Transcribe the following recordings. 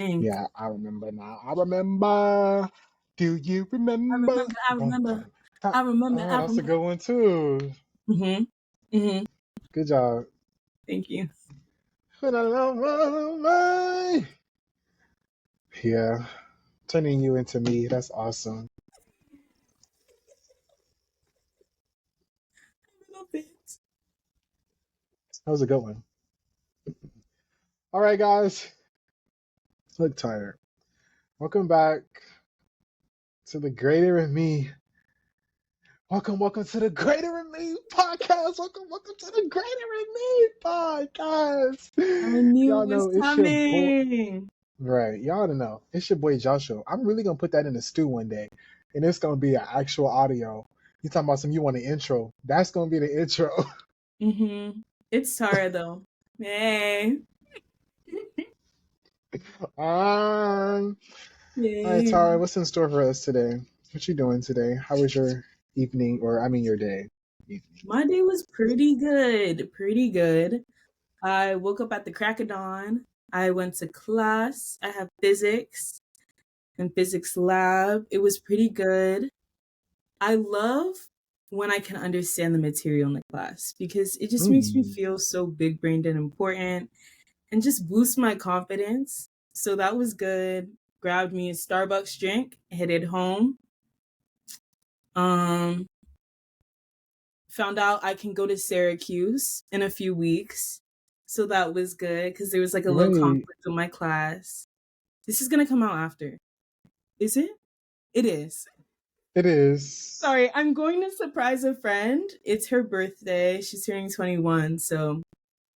think. Yeah, I remember now. I remember. Do you I remember? remember. I Bum, remember. bum. Ha- I remember. Oh, I that's a remember. good one too. Mhm. Mhm. Good job. Thank you. Yeah, turning you into me. That's awesome. A little bit. That was a good one. All right, guys. Look tired. Welcome back to the Greater in Me. Welcome to the Greater in Me podcast. Welcome to the Greater in Me I podcast. knew Y'all it was know it's your boy. coming. Right, y'all don't know. It's your boy Joshua. I'm really gonna put that in the stew one day, and it's gonna be an actual audio. You talking about some? You want an intro? That's gonna be the intro. Mhm. It's Tara though. Hey. All right, Yay. Tara. What's in store for us today? What you doing today? How was your evening, or I mean your day? Evening. My day was pretty good. Pretty good. I woke up at the crack of dawn. I went to class. I have physics and physics lab. It was pretty good. I love when I can understand the material in the class because it just makes me Hmm. feel so big brained and important and just boosts my confidence. So that was good. Grabbed me a Starbucks drink, headed home. Um, Found out I can go to Syracuse in a few weeks. So that was good because there was like a little Wait, conflict with my class. This is gonna come out after. Is it? It is. it is. Sorry, I'm going to surprise a friend. It's her birthday. She's turning 21, so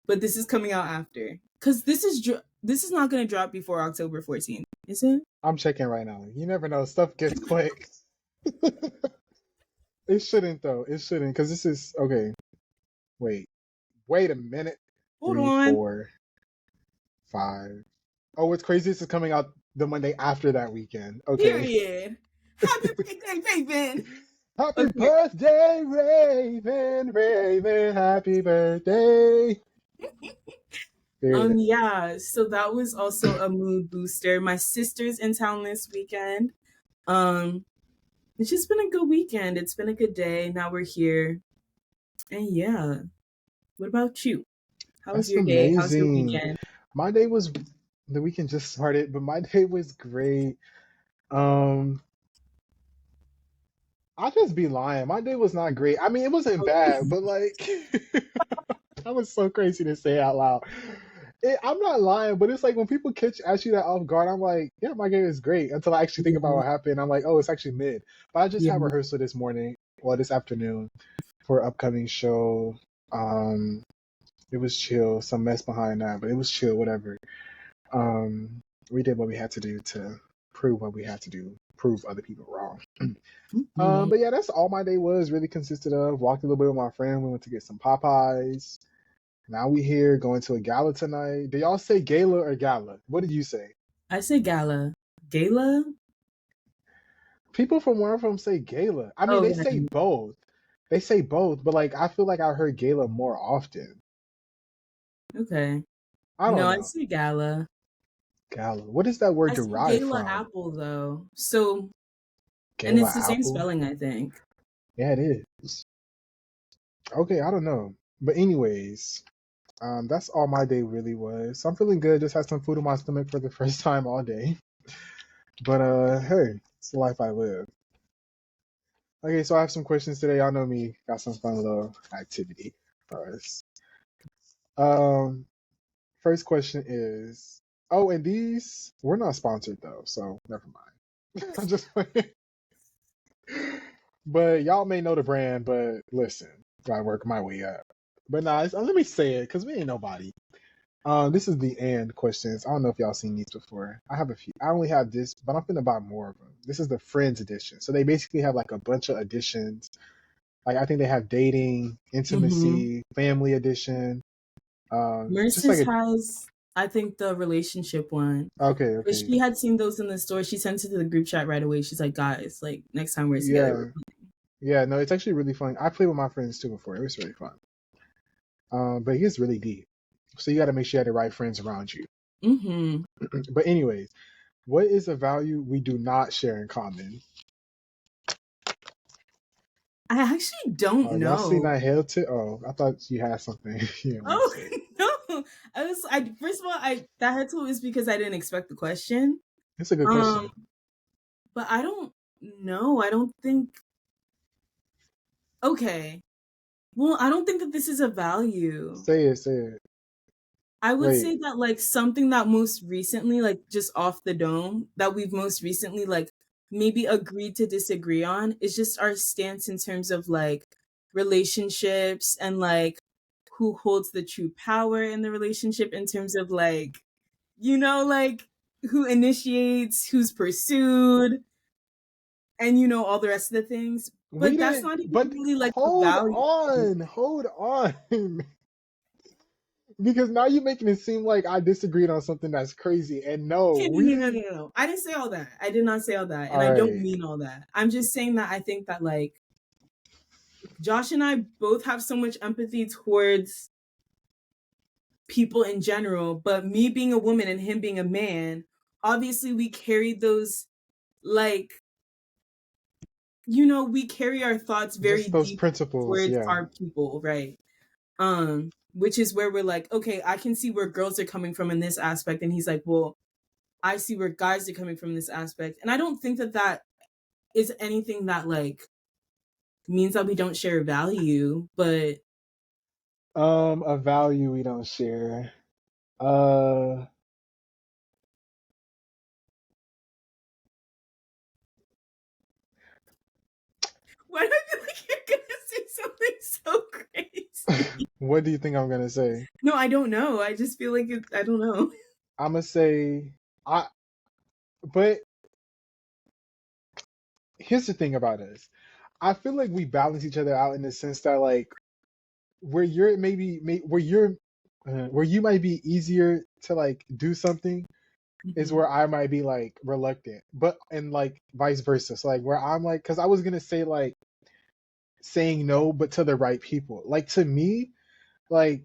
but this is coming out after. Cuz this is not going to drop before October 14th, is it? I'm checking right now. You never know. Stuff gets quick. It shouldn't though. It shouldn't because this is okay. Wait. Wait a minute. Hold Three, on. 4, 5. Oh, what's crazy? This is coming out the Monday after that weekend. Okay. Period. Happy birthday, Raven. Happy Okay. birthday, Raven, Raven. Happy birthday. Period. Yeah, so that was also a mood booster. My sister's in town this weekend. Um it's just been a good weekend. It's been a good day. Now we're here. And yeah. What about you? How was That's your day? How's your amazing. weekend? My day was the weekend just started, but my day was great. Um, I'll just be lying. My day was not great. I mean, it wasn't bad, but like that was so crazy to say out loud. I'm not lying, but it's like when people catch ask you that off guard, I'm like, yeah, my game is great. Until I actually think about Yeah. what happened, I'm like, oh, it's actually mid. But I just Yeah. had rehearsal this morning, well, this afternoon for an upcoming show. Um, it was chill. Some mess behind that, but it was chill. Whatever. We did what we had to do to prove what we had to do, prove other people wrong. Mhm. But yeah, that's all my day was really consisted of. Walked a little bit with my friend. We went to get some Popeyes. Now we here going to a gala tonight. Do y'all say gala or gala? What did you say? I say gala. Gala? People from where I'm from say gala. I mean, Oh, they yeah. say both. They say both, but like I feel like I heard gala more often. Okay. I don't No, I know. say gala. Gala. What is that word I say derived gala from? apple though. So, and Gala it's the same apple? spelling, I think. Yeah, it is. Okay, I don't know. But anyways, that's all my day really was. So I'm feeling good. Just had some food in my stomach for the first time all day. But hey, it's the life I live. Okay, so I have some questions today. Y'all know me. Got some fun little activity for us. Um, First question is, oh, and these we're not sponsored though, so never mind. I'm just but y'all may know the brand, but listen, I work my way up. But nah, let me say it because we ain't nobody. This is the and questions. I don't know if y'all seen these before. I have a few. I only have this, but I'm finna buy more of them. This is the Friends edition. So they basically have like a bunch of editions. Like I think they have dating, Mm-hmm. intimacy, family edition. Just like Merce's has, I think, the relationship one. okay, But okay, she had seen those in the store. She sent it to the group chat right away. She's like, guys, like next time we're together. yeah, yeah. No, it's actually really fun. I played with my friends too before. It was really fun. But it gets really deep. So you got to make sure you have the right friends around you. Mm-hmm. But anyways, what is a value we do not share in common? I actually don't Y'all seen know. that hail tip? Oh, I thought you had something you didn't want to Oh say. no. I first of all, I that had to is because I didn't expect the question. It's a good Um, question. but I don't know. I don't think okay. Well, I don't think that this is a value. Say it, say it. I would Wait. say that like something that most recently, like just off the dome, that we've most recently like maybe agreed to disagree on is just our stance in terms of like relationships and like who holds the true power in the relationship in terms of like, like who initiates, who's pursued, and all the rest of the things. We But that's didn't, not even but really like a hold value. on, hold on. Because now you're making it seem like I disagreed on something that's crazy. And no, Okay, we no, no, no, didn't. no, no. I didn't say all that. I did not say all that. And All I don't right. mean all that. I'm just saying that I think that, like, Josh and I both have so much empathy towards people in general, but me being a woman and him being a man, obviously we carry those, like, we carry our thoughts very Just those deep principles, towards yeah. our people, right? Which is where we're like, okay, I can see where girls are coming from in this aspect. And he's like, well, I see where guys are coming from in this aspect. And I don't think that that is anything that like means that we don't share value, but A value we don't share. Uh, why do I feel like you're gonna say something so crazy? what do you think I'm gonna say? No, I don't know. I just feel like I don't know. I'm gonna say I. But here's the thing about us. I feel like we balance each other out in the sense that like where you're where you might be easier to like do something is Mhm. where I might be like reluctant, but and like vice versa. So like where I'm like, because I was gonna say like saying no, but to the right people. Like to me, like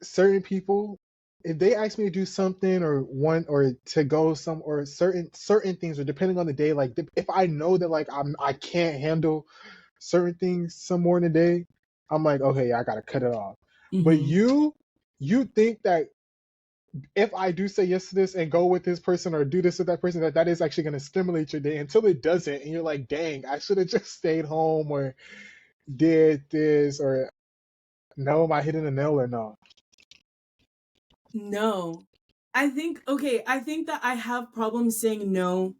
certain people, if they ask me to do something or one or to go some or certain things, or depending on the day, like if I know that like I can't handle certain things some more in the day, I'm like, okay, yeah, I gotta cut it off. But Mhm. you think that if I do say yes to this and go with this person or do this with that person, that that is actually going to stimulate your day until it doesn't. And you're like, dang, I should have just stayed home or did this or no, am I hitting a nail or no? No. I think that I have problems saying no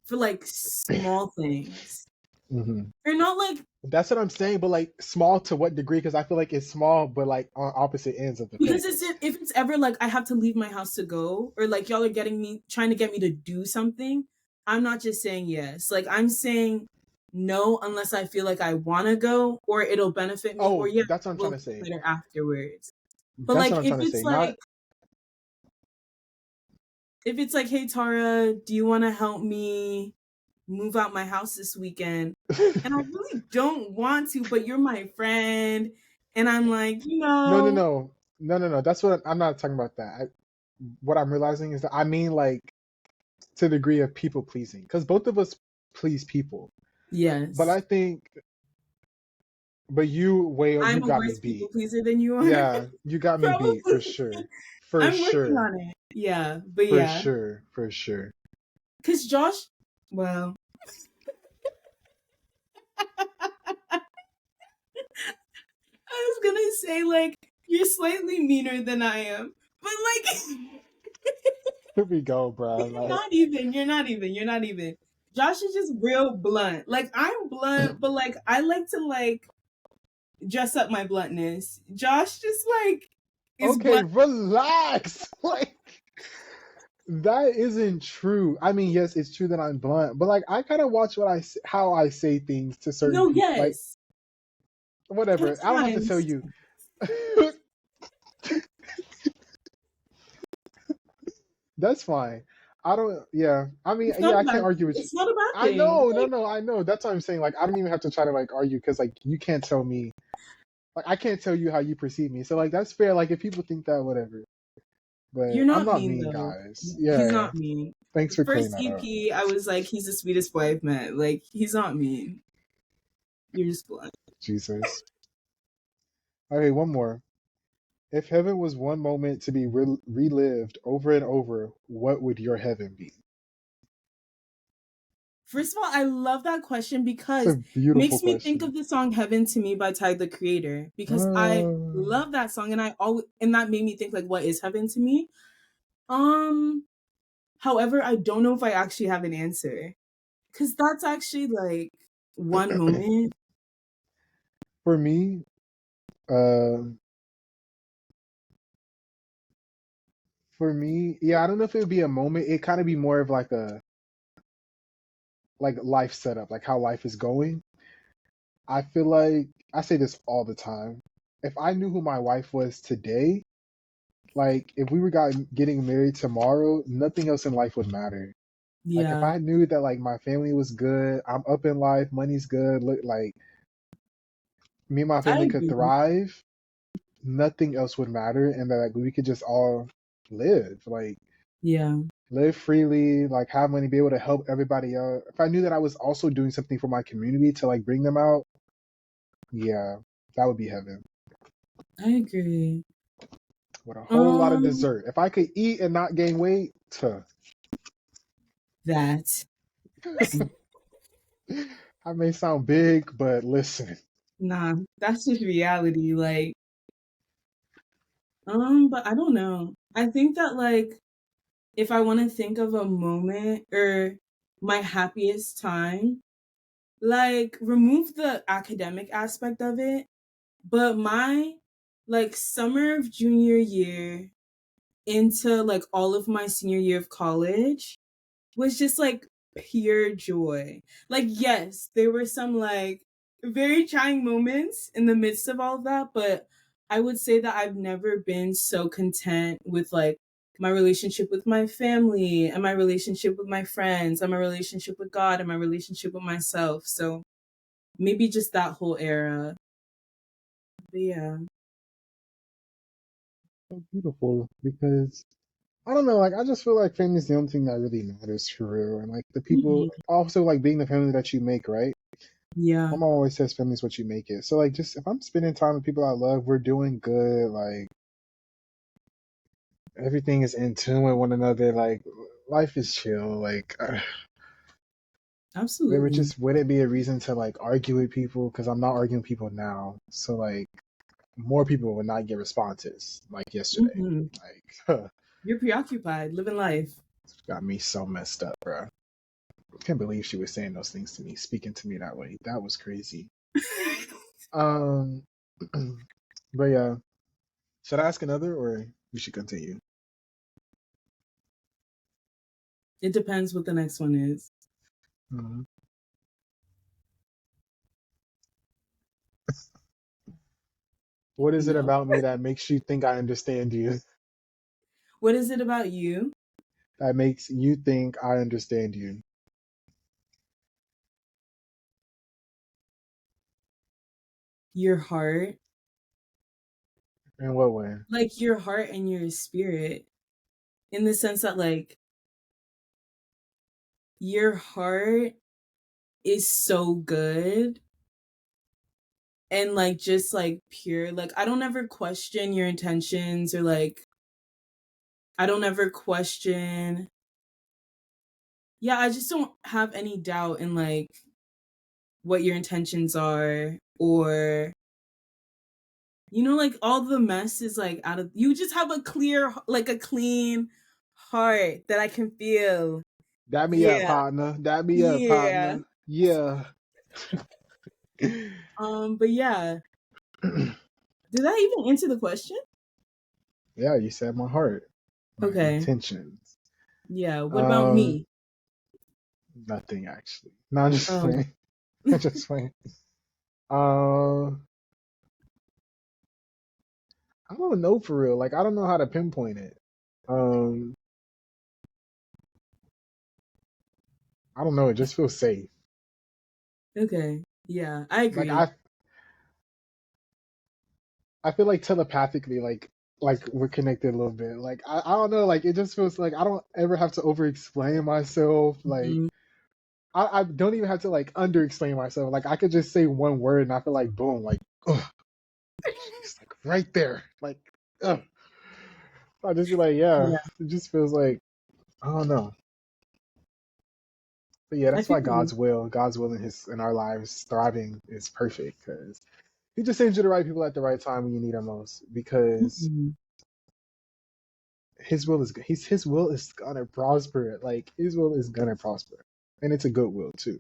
for like small things. Hmm. Or not like That's what I'm saying. But like small to what degree? Because I feel like it's small, but like on opposite ends of the because it's fence. if it's ever like I have to leave my house to go or like y'all are getting me trying to get me to do something, I'm not just saying yes. Like I'm saying no unless I feel like I want to go or it'll benefit me or Oh, yeah, that's what I'm trying we'll to talk say. later afterwards. But That's like what I'm trying to say. Not if it's like hey Tara, do you want to help me move out my house this weekend? And I really don't want to, but you're my friend and I'm like, no, no, no, no, no, no. That's what I'm not talking about. That what I'm realizing is that I mean like to the degree of people pleasing because both of us please people. But yes. I think, but you I'm a got me worse people beat. pleaser than you are. Yeah, you got me beat for Probably. sure, for I'm working sure, on it. Yeah, but for yeah. sure, for sure. Cause Josh, well, I was gonna say like you're slightly meaner than I am, but like Here we go, bro. you're Like, not even. You're not even. You're not even. Josh is just real blunt. Like I'm blunt, but like I like to like dress up my bluntness. Josh just like is okay, blunt. relax. Like, that isn't true. I mean, yes, it's true that I'm blunt, but like, I kind of watch how I say things to certain No, people. Like, yes. At whatever. I don't have to tell times. you. That's fine. I don't. Yeah. I mean, It's not yeah. a I can't bad argue with you. it's not a bad I thing. know. No. Like No. I know. That's what I'm saying. Like, I don't even have to try to like argue because like you can't tell me. Like, I can't tell you how you perceive me. So like that's fair. Like if people think that, whatever. But You're I'm not not mean mean, though. guys. He's Yeah. not mean. Thanks The for clearing first that up. EP, I was like, he's the sweetest boy I've met. Like, he's not mean. You're just blunt. Jesus. Okay, one more. If heaven was one moment to be relived over and over, what would your heaven be? First of all, I love that question It's because a it beautiful makes me think question. of the song Heaven to Me by Ty the Creator because I Uh, love that song and I always and that made me think like what is heaven to me? Um However, I don't know if I actually have an answer cuz that's actually like one moment. for me, uh, yeah, I don't know if it would be a moment. It kind of be more of like a like life setup, like how life is going. I feel like I say this all the time. If I knew who my wife was today, like if we were getting married tomorrow, nothing else in life would matter. Like if Yeah, I knew that like my family was good, I'm up in life, money's good, look like me and my I family could agree. thrive, nothing else would matter, and that like we could just all like Yeah. live freely, like have money, be able to help everybody out. If I knew that I was also doing something for my community to like bring them out, yeah, that would be heaven. I agree. With a whole lot of Um dessert. If I could eat and not gain weight, that. I may sound big, but listen. Nah, that's just reality like but I don't know. I think that like if I want to think of a moment or my happiest time, like remove the academic aspect of it, but my like summer of junior year into like all of my senior year of college was just like pure joy. Like, yes, there were some like very trying moments in the midst of all of that, but I would say that I've never been so content with like my relationship with my family and my relationship with my friends and my relationship with God and my relationship with myself. So maybe just that whole era. But yeah. So beautiful because I don't know, like I just feel like family is the only thing that really matters for real. And like the people Mhm. also like being the family that you make, right? Yeah. My mom always says family is what you make it. So like just if I'm spending time with people I love, we're doing good, like everything is in tune with one another, like life is chill, like there would Absolutely. just wouldn't be a reason to like argue with people because I'm not arguing with people now. So like more people would not get responses like yesterday. Hmm. Like You're preoccupied, living life. got me so messed up, bro. I can't believe she was saying those things to me, speaking to me that way. That was crazy. Um, but yeah, should I ask another or we should continue? It depends what the next one is. Mhm. What is it No. about me that makes you think I understand you? What is it about you? That makes you think I understand you? Your heart. In what way? Like your heart and your spirit. In the sense that like your heart is so good and like just like pure. Like I don't ever question your intentions or like I don't ever question. Yeah, I just don't have any doubt in like what your intentions are or like all the mess is like out of you just have a clear like a clean heart that I can feel. Dab me up, Yeah. partner. Dab me up, Yeah. partner. Yeah. But yeah, did that even answer the question? Yeah, you said my heart, my Okay. intentions. Yeah. What about Um, me? nothing actually. No, I'm just Oh. playing. I'm just playing. Um, I don't know for real. Like, I don't know how to pinpoint it. Um, I don't know. It just feels safe. Okay. Yeah, I Like, agree. I feel like telepathically, like like we're connected a little bit. Like I don't know, like it just feels like I don't ever have to over explain myself. Like Mhm. I don't even have to like under explain myself. Like I could just say one word and I feel like boom, like ugh, it's like right there. Like ugh. I just be like, yeah, Yeah, it just feels like I don't know. But yeah, I that's feel why you. God's will in his in our lives thriving is perfect because He just sends you the right people at the right time when you need them most. Because Mhm. His will is His will is gonna prosper. Like His will is gonna prosper, and it's a good will too.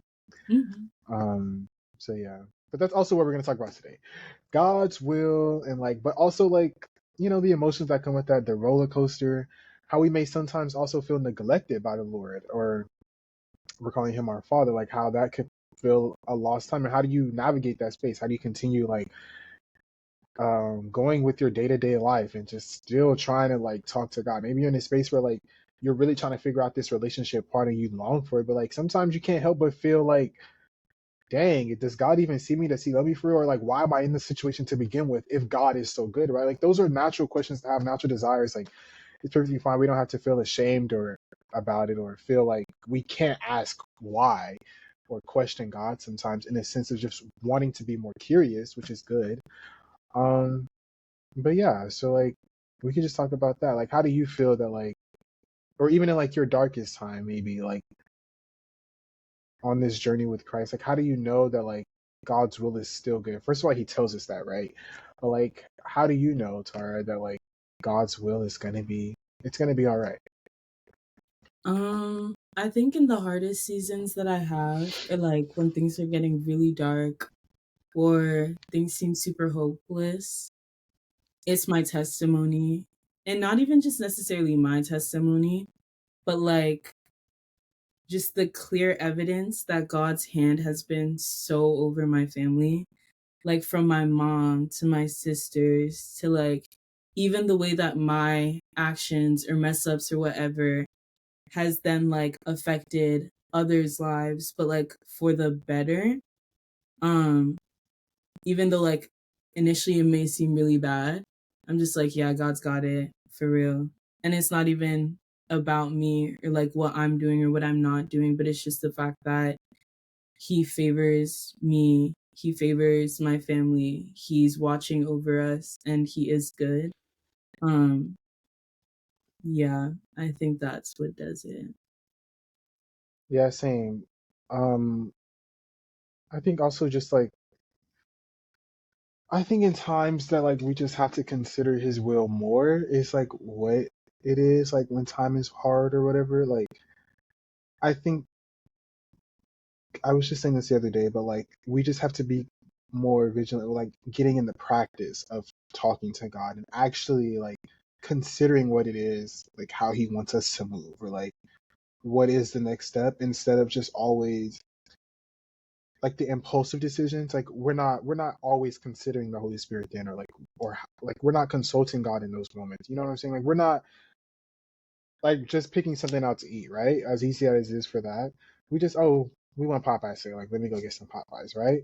Mhm. Um. So yeah, but that's also what we're gonna talk about today. God's will and like, but also like the emotions that come with that, the roller coaster, how we may sometimes also feel neglected by the Lord, or we're calling him our father, like how that could feel a lost time, and how do you navigate that space? How do you continue like going with your day-to-day life and just still trying to like talk to God? Maybe you're in a space where like you're really trying to figure out this relationship part and you long for it, but like sometimes you can't help but feel like, dang, does God even see me? Does he love me for real? Or like, why am I in this situation to begin with if God is so good, right? Like, those are natural questions to have, natural desires. Like, it's perfectly fine. We don't have to feel ashamed or about it or feel like we can't ask why or question God sometimes in a sense of just wanting to be more curious, which is good. Um, but yeah, so like, we could just talk about that. Like, how do you feel that like, or even in like your darkest time, maybe like on this journey with Christ, like how do you know that like God's will is still good? First of all, he tells us that, right? But like how do you know, Tara, that like God's will is gonna be all right? I think in the hardest seasons that I have, or like when things are getting really dark or things seem super hopeless, it's my testimony. And not even just necessarily my testimony, but like just the clear evidence that God's hand has been so over my family. Like from my mom to my sisters to like even the way that my actions or mess ups or whatever has then like affected others' lives, but like for the better. Um, Even though like initially it may seem really bad, I'm just like, yeah, God's got it for real. And it's not even about me or like what I'm doing or what I'm not doing, but it's just the fact that he favors me, he favors my family, he's watching over us, and he is good. Um, yeah, I think that's what does it. Yeah, same. Um, I think also just like I think in times that like we just have to consider his will more. It's like what it is like when time is hard or whatever. Like I think I was just saying this the other day, but like we just have to be more vigilant, like getting in the practice of talking to God and actually like considering what it is, like how He wants us to move, or like what is the next step, instead of just always like the impulsive decisions. Like we're not always considering the Holy Spirit then, or like we're not consulting God in those moments. You know what I'm saying? Like we're not like just picking something out to eat, right? As easy as it is for that, we just we want Popeyes, so like let me go get some Popeyes, right?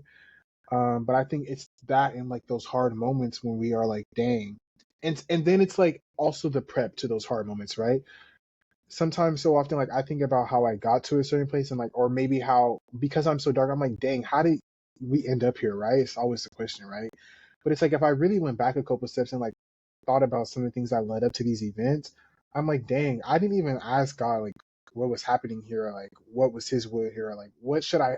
But I think it's that in like those hard moments when we are like, dang. And then it's like also the prep to those hard moments, right? Sometimes so often like I think about how I got to a certain place and like or maybe how because I'm so dark, I'm like, dang, how did we end up here, right? It's always the question, right? But it's like if I really went back a couple steps and like thought about some of the things that led up to these events, I'm like, dang, I didn't even ask God like what was happening here, or like what was His will here, or like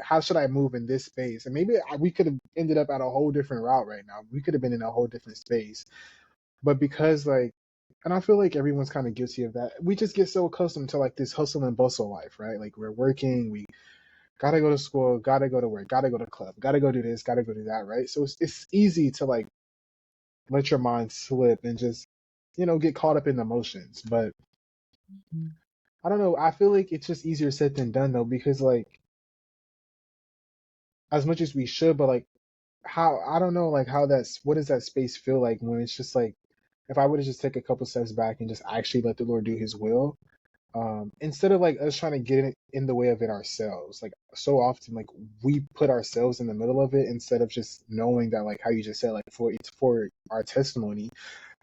how should I move in this space? And maybe we could have ended up at a whole different route right now. We could have been in a whole different space, but because like, and I feel like everyone's kind of guilty of that. We just get so accustomed to like this hustle and bustle life, right? Like we're working, we gotta go to school, gotta go to work, gotta go to club, gotta go do this, gotta go do that, right? So it's easy to like let your mind slip and just get caught up in the emotions. But I don't know. I feel like it's just easier said than done though, because like as much as we should, but like how I don't know like how that's what does that space feel like when it's just like if I were to just take a couple steps back and just actually let the Lord do His will, instead of like us trying to get in the way of it ourselves. Like so often like we put ourselves in the middle of it instead of just knowing that, like how you just said, like for it's for our testimony,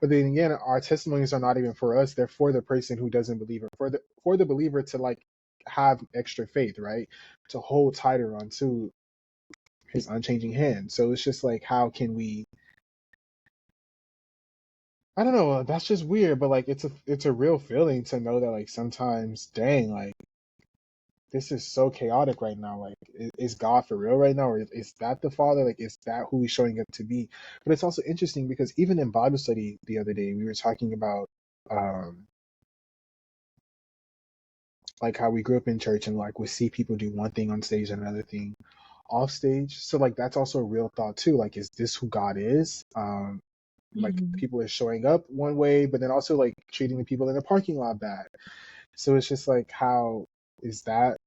But then again, our testimonies are not even for us; they're for the person who doesn't believe, or for the believer to like have extra faith, right? To hold tighter onto his unchanging hand. So it's just like, how can we? I don't know. That's just weird, but like, it's a real feeling to know that like sometimes, dang, like this is so chaotic right now. Like, is God for real right now, or is that the Father? Like, is that who He's showing up to be? But it's also interesting because even in Bible study the other day, we were talking about um like how we grew up in church and like we see people do one thing on stage and another thing off stage. So like that's also a real thought too. Like, is this who God is? Like Hmm. people are showing up one way, but then also like treating the people in the parking lot bad. So it's just like, how is that?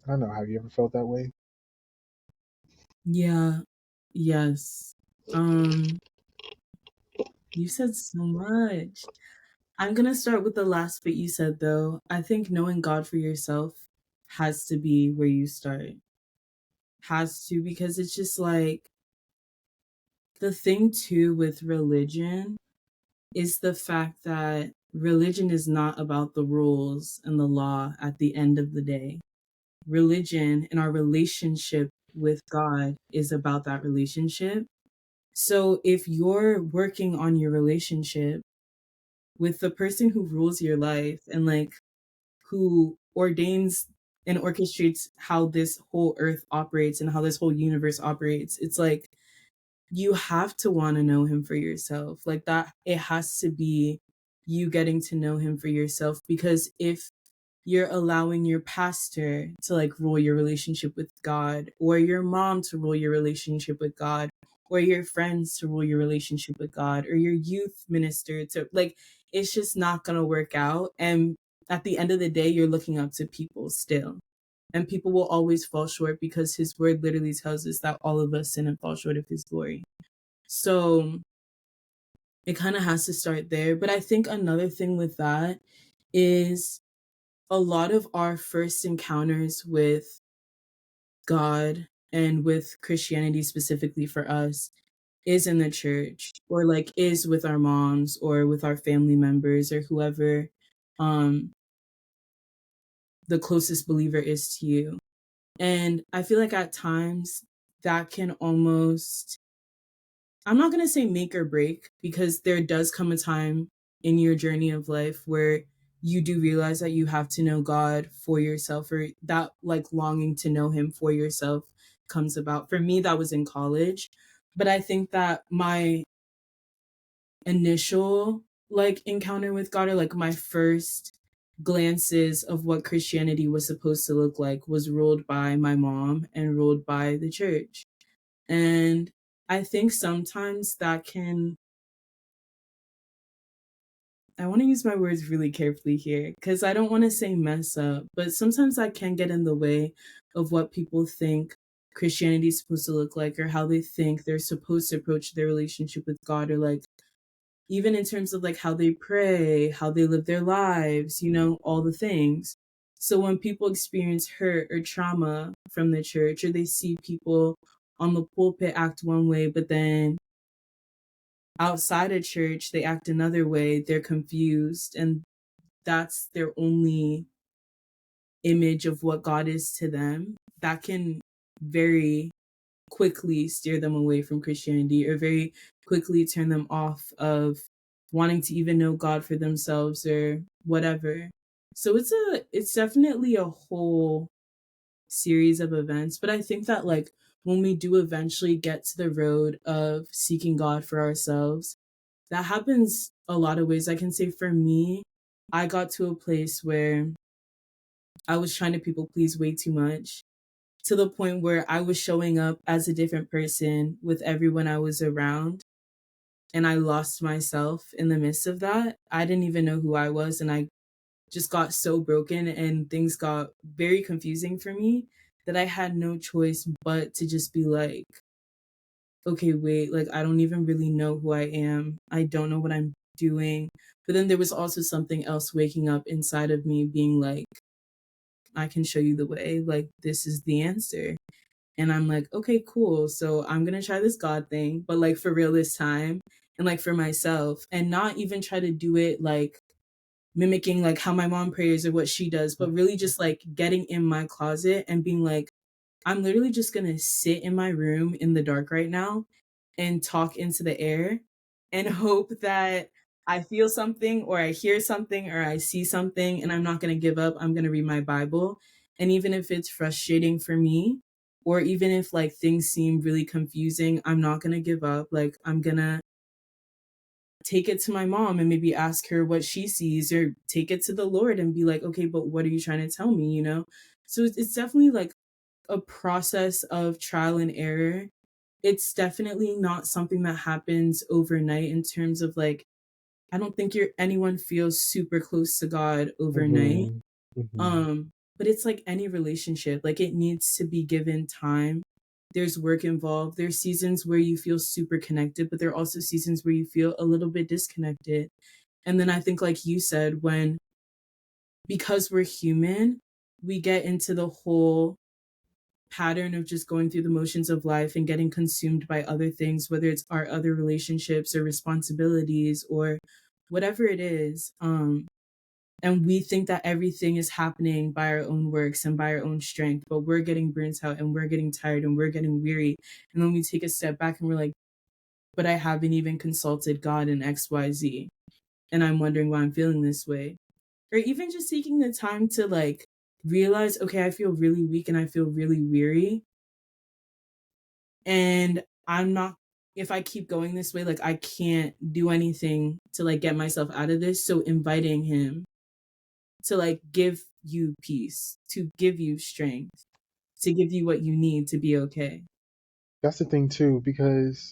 I don't know. Have you ever felt that way? Yeah. Yes. Um, you said so much. I'm gonna start with the last bit you said though. I think knowing God for yourself has to be where you start. Has to, because it's just like the thing too with religion is the fact that religion is not about the rules and the law at the end of the day. Religion and our relationship with God is about that relationship. So if you're working on your relationship with the person who rules your life and like who ordains and orchestrates how this whole earth operates and how this whole universe operates, it's like you have to want to know him for yourself. Like that, it has to be you getting to know him for yourself. Because if you're allowing your pastor to like rule your relationship with God, or your mom to rule your relationship with God, or your friends to rule your relationship with God, or your youth minister to like, it's just not going to work out. And at the end of the day, you're looking up to people still. And people will always fall short because his word literally tells us that all of us sin and fall short of his glory. So it kind of has to start there. But I think another thing with that is a lot of our first encounters with God and with Christianity specifically for us is in the church, or like is with our moms or with our family members or whoever um the closest believer is to you. And I feel like at times that can almost, I'm not going to say make or break, because there does come a time in your journey of life where you do realize that you have to know God for yourself, or that like longing to know him for yourself comes about. For me, that was in college. But I think that my initial like encounter with God, or like my first glances of what Christianity was supposed to look like, was ruled by my mom and ruled by the church. And I think sometimes that can, I want to use my words really carefully here because I don't want to say mess up, but sometimes I can get in the way of what people think Christianity is supposed to look like, or how they think they're supposed to approach their relationship with God, or like even in terms of like how they pray, how they live their lives, all the things. So when people experience hurt or trauma from the church, or they see people on the pulpit act one way, but then outside of church they act another way, they're confused, and that's their only image of what God is to them. That can very quickly steer them away from Christianity, or very quickly turn them off of wanting to even know God for themselves or whatever. So it's definitely a whole series of events, but I think that like when we do eventually get to the road of seeking God for ourselves, that happens a lot of ways. I can say for me, I got to a place where I was trying to people please way too much, to the point where I was showing up as a different person with everyone I was around. And I lost myself in the midst of that. I didn't even know who I was. And I just got so broken and things got very confusing for me that I had no choice but to just be like, okay, wait, like I don't even really know who I am. I don't know what I'm doing. But then there was also something else waking up inside of me being like, I can show you the way. Like, this is the answer. And I'm like, okay, cool. So I'm going to try this God thing, but like for real this time and like for myself, and not even try to do it like mimicking like how my mom prays or what she does, but really just like getting in my closet and being like, I'm literally just going to sit in my room in the dark right now and talk into the air and hope that I feel something or I hear something or I see something, and I'm not going to give up. I'm going to read my Bible. And even if it's frustrating for me, or even if like things seem really confusing, I'm not going to give up. Like I'm going to take it to my mom and maybe ask her what she sees, or take it to the Lord and be like, okay, but what are you trying to tell me, you know? So it's definitely like a process of trial and error. It's definitely not something that happens overnight in terms of like, I don't think anyone feels super close to God overnight. Mm-hmm. Mm-hmm. But it's like any relationship, like it needs to be given time. There's work involved. There's seasons where you feel super connected, but there are also seasons where you feel a little bit disconnected. And then I think like you said, when because we're human, we get into the whole pattern of just going through the motions of life and getting consumed by other things, whether it's our other relationships or responsibilities or whatever it is. And we think that everything is happening by our own works and by our own strength, but we're getting burnt out and we're getting tired and we're getting weary. And then we take a step back and we're like, but I haven't even consulted God in XYZ. And I'm wondering why I'm feeling this way. Or even just taking the time to like realize, okay, I feel really weak and I feel really weary. And I'm not, if I keep going this way, like I can't do anything to like get myself out of this. So inviting him to like give you peace, to give you strength, to give you what you need to be okay. That's the thing too, because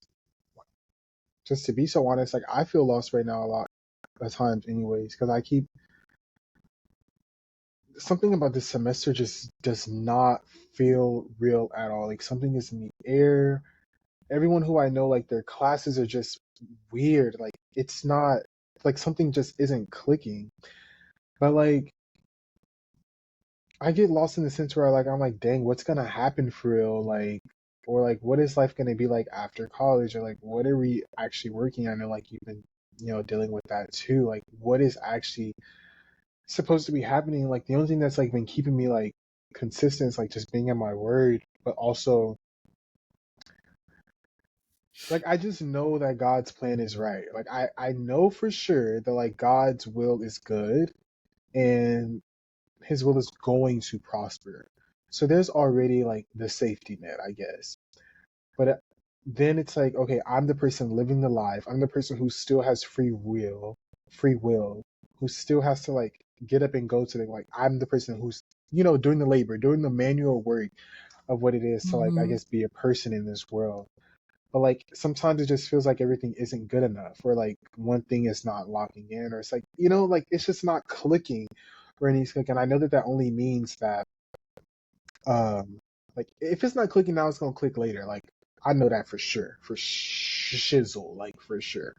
just to be so honest, like I feel lost right now a lot at times, anyways, because I keep something about this semester just does not feel real at all. Like something is in the air. Everyone who I know, like their classes are just weird. Like it's not like something just isn't clicking. But like I get lost in the sense where like I'm like, dang, what's gonna happen for real? Like or like what is life gonna be like after college? Or like what are we actually working on? I know like you've been, dealing with that too. Like what is actually supposed to be happening? Like the only thing that's like been keeping me like consistent is like just being in my word, but also like I just know that God's plan is right. Like I know for sure that like God's will is good and his will is going to prosper. So there's already like the safety net, I guess. But then it's like, okay, I'm the person living the life. I'm the person who still has free will, who still has to like get up and go to the like. I'm the person who's doing the labor, doing the manual work of what it is to like I Mm-hmm. guess be a person in this world. But like sometimes it just feels like everything isn't good enough, or like one thing is not locking in, or it's like like it's just not clicking, or anything. And I know that that only means that like if it's not clicking now, it's gonna click later. Like I know that for sure, for shizzle, like for sure.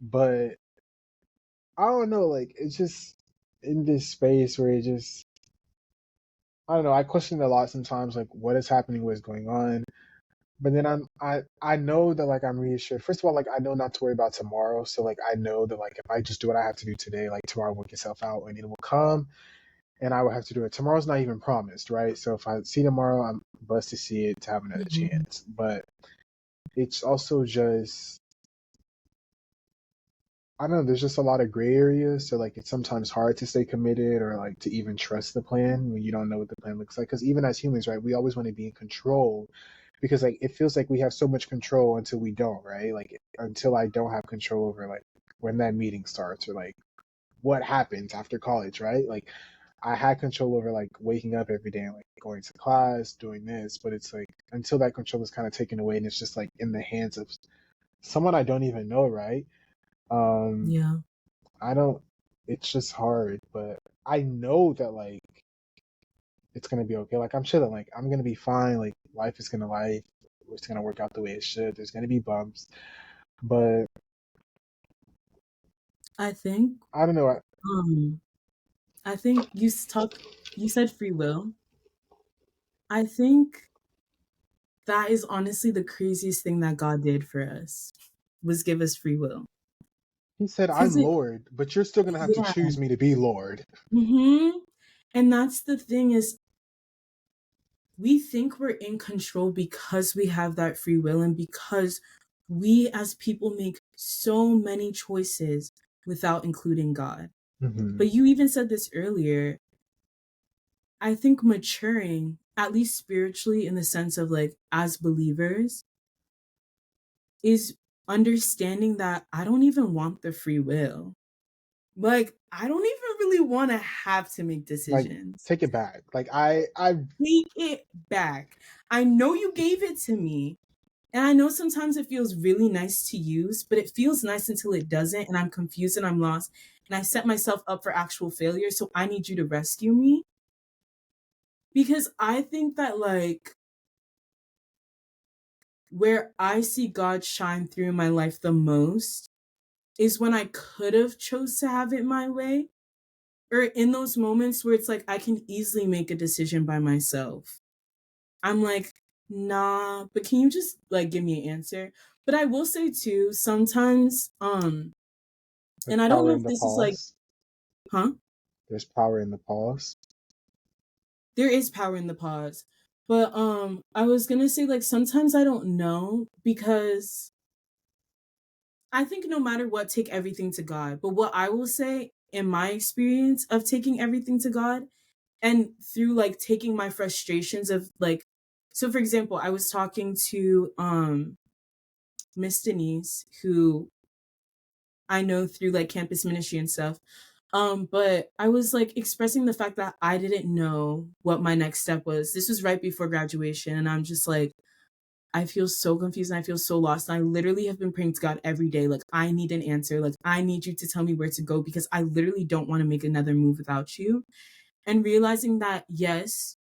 But I don't know, like it's just in this space where it just I don't know. I question it a lot sometimes, like what is happening, what is going on. But then I know that like I'm reassured. First of all, like I know not to worry about tomorrow. So like I know that like if I just do what I have to do today, like tomorrow will work itself out and it will come and I will have to do it. Tomorrow's not even promised, right? So if I see tomorrow, I'm blessed to see it to have another Mm-hmm. chance. But it's also just I don't know, there's just a lot of gray areas. So like it's sometimes hard to stay committed or like to even trust the plan when you don't know what the plan looks like. Because even as humans, right, we always want to be in control because like it feels like we have so much control until we don't, right? Like until I don't have control over like when that meeting starts or like what happens after college, right? Like I had control over like waking up every day and like going to class, doing this, but it's like until that control is kind of taken away and it's just like in the hands of someone I don't even know, right? Um, Yeah. I don't. It's just hard, but I know that like it's gonna be okay. Like I'm chilling. Like I'm gonna be fine. Like life is gonna life. It's gonna work out the way it should. There's gonna be bumps, but I think, I don't know. um, I think you said free will. I think that is honestly the craziest thing that God did for us, was give us free will. He said, Because I'm it, Lord, but you're still going to have to yeah. choose me to be Lord. And that's the thing is, we think we're in control because we have that free will and because we as people make so many choices without including God. Mm-hmm. But you even said this earlier. I think maturing, at least spiritually, in the sense of like as believers, is understanding that I don't even want the free will. Like, I don't even really want to have to make Like, decisions. take it back. Like, I Take it back. I know you gave it to me. And I know sometimes it feels really nice to use, but it feels nice until it doesn't. And I'm confused and I'm lost. And I set myself up for actual failure. So I need you to rescue me. Because I think that, like, where I see God shine through my life the most is when I could have chose to have it my way, or in those moments where it's like I can easily make a decision by myself. I'm like, nah, but can you just like give me an answer? But I will say too, sometimes, there's and I don't power know in if the this is like, pause. huh? There's power in the pause. There is power in the pause. But I was gonna say like sometimes I don't know because I think no matter what, take everything to God. But what I will say in my experience of taking everything to God and through like taking my frustrations of like, so for example, I was talking to Miss Denise, who I know through like campus ministry and stuff. But I was like expressing the fact that I didn't know what my next step was. This was right before graduation, and I'm just like, I feel so confused and I feel so lost. And I literally have been praying to God every day. Like, I need an answer. Like, I need you to tell me where to go because I literally don't want to make another move without you. And realizing that, yes,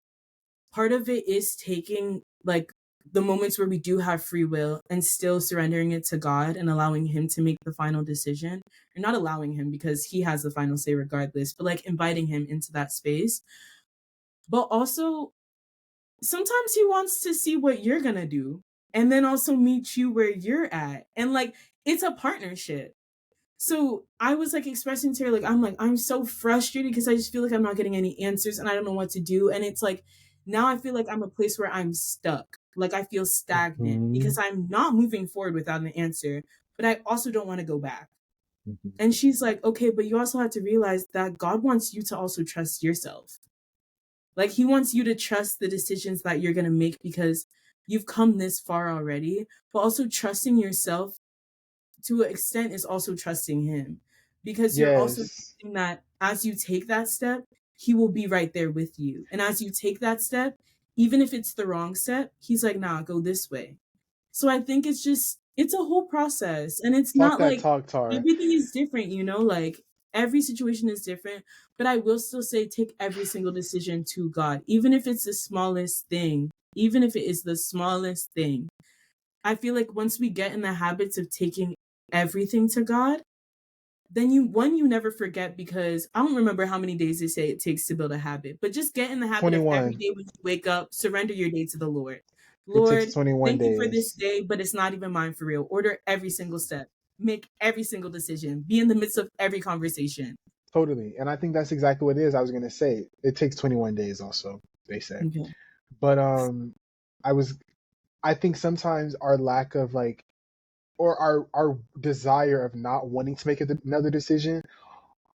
part of it is taking like the moments where we do have free will and still surrendering it to God and allowing Him to make the final decision. Or not allowing Him because He has the final say regardless, but like inviting Him into that space. But also, sometimes He wants to see what you're going to do and then also meet you where you're at. And like, it's a partnership. So I was like expressing to her, like, I'm so frustrated because I just feel like I'm not getting any answers and I don't know what to do. And it's like, now I feel like I'm a place where I'm stuck. Like I feel stagnant Mm-hmm. because I'm not moving forward without an answer, but I also don't want to go back. Mm-hmm. And she's like, okay, but you also have to realize that God wants you to also trust yourself. Like He wants you to trust the decisions that you're going to make because you've come this far already, but also trusting yourself to an extent is also trusting Him because you're also Yes. trusting that as you take that step, He will be right there with you. And as you take that step, even if it's the wrong step, He's like, nah, go this way. So I think it's a whole process. And it's Talk not that like talk, Tar. everything is different, like every situation is different. But I will still say take every single decision to God, even if it's the smallest thing, even if it is the smallest thing. I feel like once we get in the habits of taking everything to God, then you never forget because I don't remember how many days they say it takes to build a habit, but just get in the habit of every 21. day when you wake up, surrender your day to the Lord. It takes Lord, 21 thank you for this days. day, but it's not even mine for real. Order every single step, make every single decision, be in the midst of every conversation. Totally. And I think that's exactly what it is. I was going to say it takes 21 days also, they say. Okay. But I was I think sometimes our lack of like or our desire of not wanting to make another decision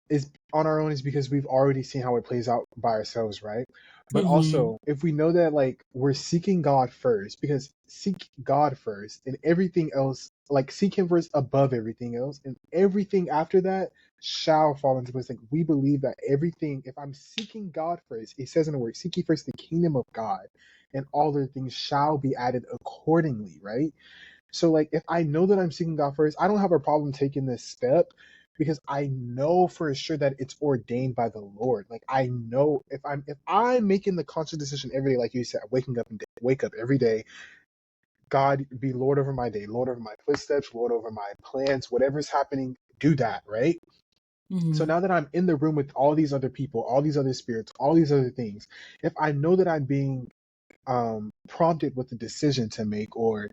is on our own is because we've already seen how it plays out by ourselves, right? But Mm-hmm. also, if we know that like we're seeking God first, because seek God first and everything else, like seek Him first above everything else, and everything after that shall fall into place. Like we believe that everything, if I'm seeking God first, it says in the word, seek ye first the kingdom of God, and all other things shall be added accordingly, right? So like if I know that I'm seeking God first, I don't have a problem taking this step because I know for sure that it's ordained by the Lord. Like I know if I'm making the conscious decision every day, like you said, wake up every day, God be Lord over my day, Lord over my footsteps, Lord over my plans, whatever's happening, do that, right? So Mm-hmm. now that I'm in the room with all these other people, all these other spirits, all these other things, if I know that I'm being prompted with a decision to make, or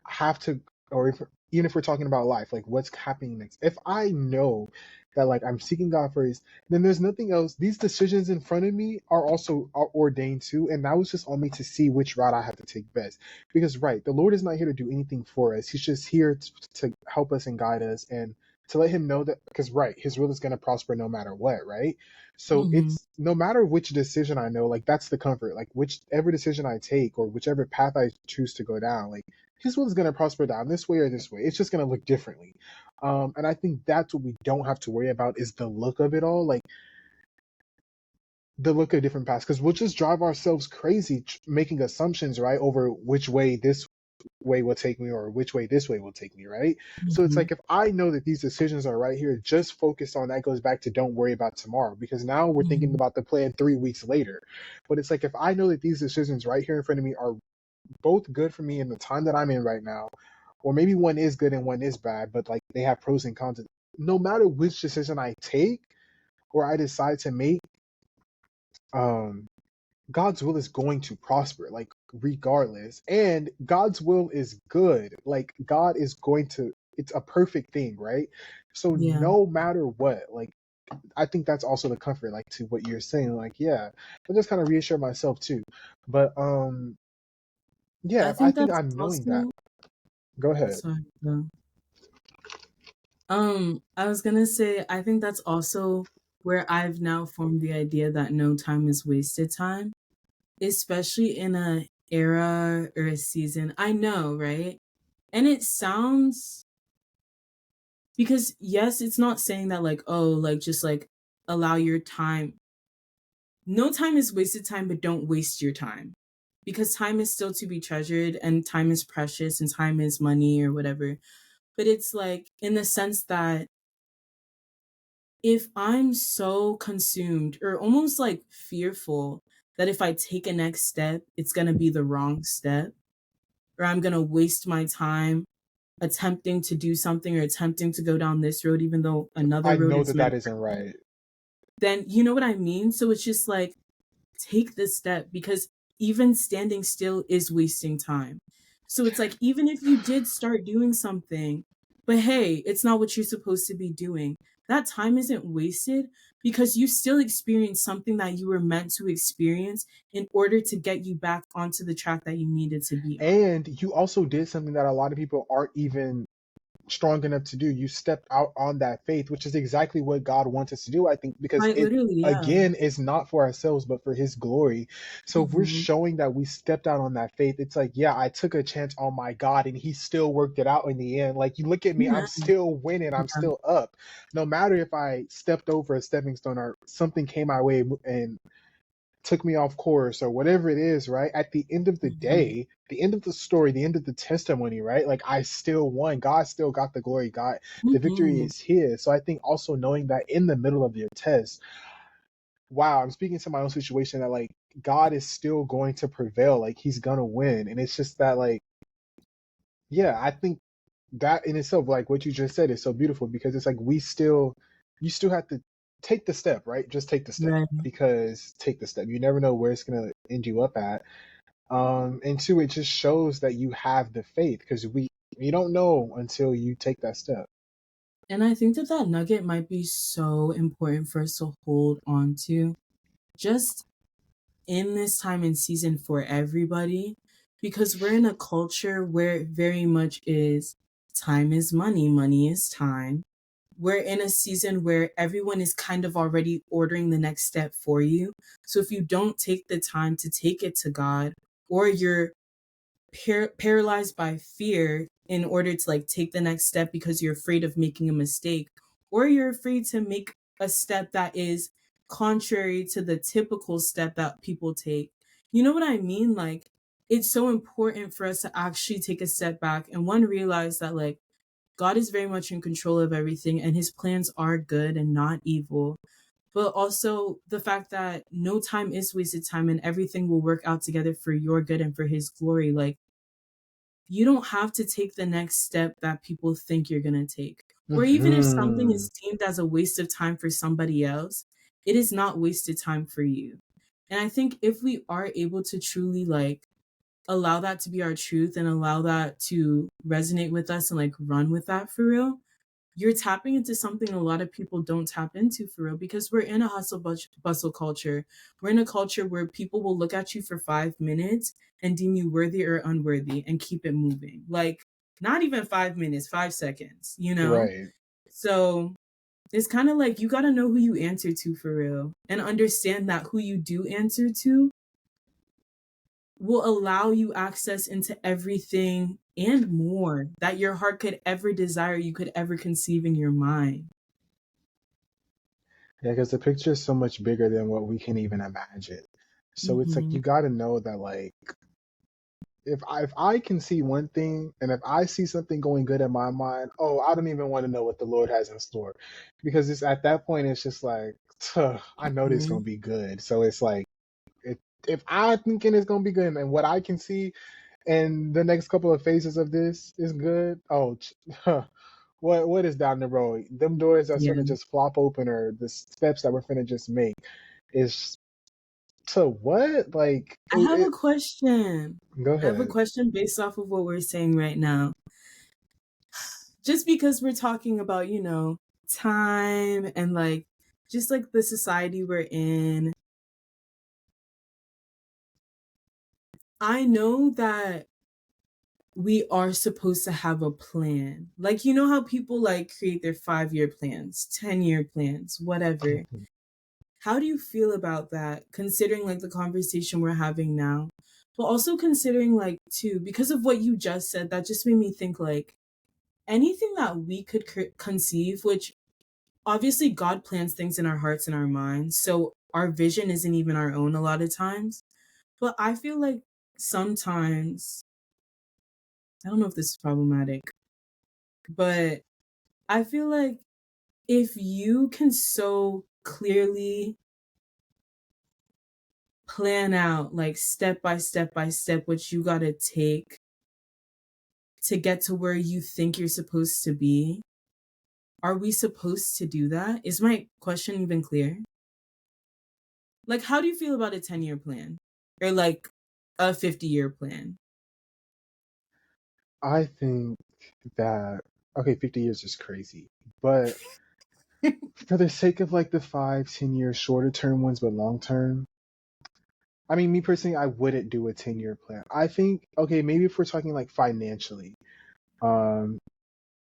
have to, or if, even if we're talking about life, like what's happening next. If I know that like I'm seeking God first, then there's nothing else. These decisions in front of me are also are ordained too, and that was just on me to see which route I have to take best. Because right, the Lord is not here to do anything for us. He's just here to help us and guide us, and to let Him know that, because right, His will is going to prosper no matter what, right? So Hmm. it's no matter which decision I know, like that's the comfort. Like whichever decision I take or whichever path I choose to go down, like his will is going to prosper down this way or this way. It's just going to look differently. And I think that's what we don't have to worry about is the look of it all, like the look of different paths, because we'll just drive ourselves crazy making assumptions, right, over which way this way will take me or which way this way will take me, right? So it's Hmm. like if I know that these decisions are right here, just focus on that. Goes back to don't worry about tomorrow, because now we're thinking Hmm. about the plan 3 weeks later. But it's like if I know that these decisions right here in front of me are both good for me in the time that I'm in right now, or maybe one is good and one is bad, but like they have pros and cons. No matter which decision I take or I decide to make, um, God's will is going to prosper, like regardless. And God's will is good. Like God is going to, it's a perfect thing, right? So Yeah. no matter what, like I think that's also the comfort, like to what you're saying. Like, yeah, I just kind of reassure myself too. But yeah, I if I think think that's I'm knowing that, also, go ahead. sorry. No. I was gonna say, I think that's also where I've now formed the idea that no time is wasted time, especially in a era or a season. I know, right? And it sounds, because yes, it's not saying that like, oh, like just like allow your time. No time is wasted time, but don't waste your time. Because time is still to be treasured and time is precious and time is money or whatever. But it's like in the sense that if I'm so consumed or almost like fearful that if I take a next step, it's going to be the wrong step, or I'm going to waste my time attempting to do something or attempting to go down this road, even though another I road know is that that meant isn't for me, right. then you know what I mean? So it's just like, take this step, because even standing still is wasting time. So it's like, even if you did start doing something, but hey, it's not what you're supposed to be doing, that time isn't wasted, because you still experienced something that you were meant to experience in order to get you back onto the track that you needed to be on. And you also did something that a lot of people aren't even strong enough to do. You stepped out on that faith, which is exactly what God wants us to do, I think, because Quite it literally, yeah. again is not for ourselves but for his glory. So if we're Hmm. showing that we stepped out on that faith, it's like, yeah, I took a chance on my God and he still worked it out in the end. Like you look at me, I'm Amen. still winning, I'm Yeah. still up. No matter if I stepped over a stepping stone or something came my way and took me off course or whatever it is, right? At the end of the Hmm. day, the end of the story, the end of the testimony, right? Like I still won. God still got the glory. God, the victory Hmm. is his. So I think also knowing that in the middle of your test, wow, I'm speaking to my own situation that like God is still going to prevail. Like he's gonna win. And it's just that like, yeah, I think that in itself, like what you just said, is so beautiful because it's like we still, you still have to take the step, right? Just take the step Right. because take the step. You never know where it's gonna end you up at. And two, it just shows that you have the faith because we you don't know until you take that step. And I think that that nugget might be so important for us to hold on to, just in this time and season for everybody, because we're in a culture where it very much is time is money, money is time. We're in a season where everyone is kind of already ordering the next step for you. So if you don't take the time to take it to God, or you're paralyzed by fear in order to like take the next step because you're afraid of making a mistake, or you're afraid to make a step that is contrary to the typical step that people take. You know what I mean? Like, it's so important for us to actually take a step back and one, realize that like God is very much in control of everything and his plans are good and not evil. But also the fact that no time is wasted time and everything will work out together for your good and for his glory. Like, you don't have to take the next step that people think you're going to take. Or even if something Hmm. is deemed as a waste of time for somebody else, it is not wasted time for you. And I think if we are able to truly like allow that to be our truth and allow that to resonate with us and like run with that for real, you're tapping into something a lot of people don't tap into for real, because we're in a bustle culture. We're in a culture where people will look at you for 5 minutes and deem you worthy or unworthy and keep it moving. Like, not even 5 minutes, 5 seconds, you know? Right. So it's kind of like you got to know who you answer to for real and understand that who you do answer to will allow you access into everything and more that your heart could ever desire, you could ever conceive in your mind. Yeah, because the picture is so much bigger than what we can even imagine. So it's like Mm-hmm. you got to know that like if I can see one thing and if I see something going good in my mind, oh, I don't even want to know what the Lord has in store, because it's at that point it's just like I know this gonna be good. So it's like if I thinking it's gonna be good and what I can see and the next couple of phases of this is good, oh, what is down the road? Them doors that's Yeah. gonna just flop open or the steps that we're gonna just make is to what? Like I have a question. go I have a ahead. question based off of what we're saying right now. Just because we're talking about, time and like just like the society we're in, I know that we are supposed to have a plan. Like, you know how people like create their 5-year plans, 10-year plans, whatever. How do you feel about that, considering like the conversation we're having now? But also considering like too, because of what you just said, that just made me think like anything that we could conceive, which obviously God plans things in our hearts and our minds. So our vision isn't even our own a lot of times. But I feel like sometimes, I don't know if this is problematic, but I feel like if you can so clearly plan out like step by step by step what you got to take to get to where you think you're supposed to be, are we supposed to do that? Is my question even clear? Like, how do you feel about a 10-year plan or like a 50-year plan? I think that okay, 50 years is crazy, but for the sake of like the 5, 10 year shorter term ones, but long term, I mean, me personally, I wouldn't do a 10 year plan. I think okay, maybe if we're talking like financially, um,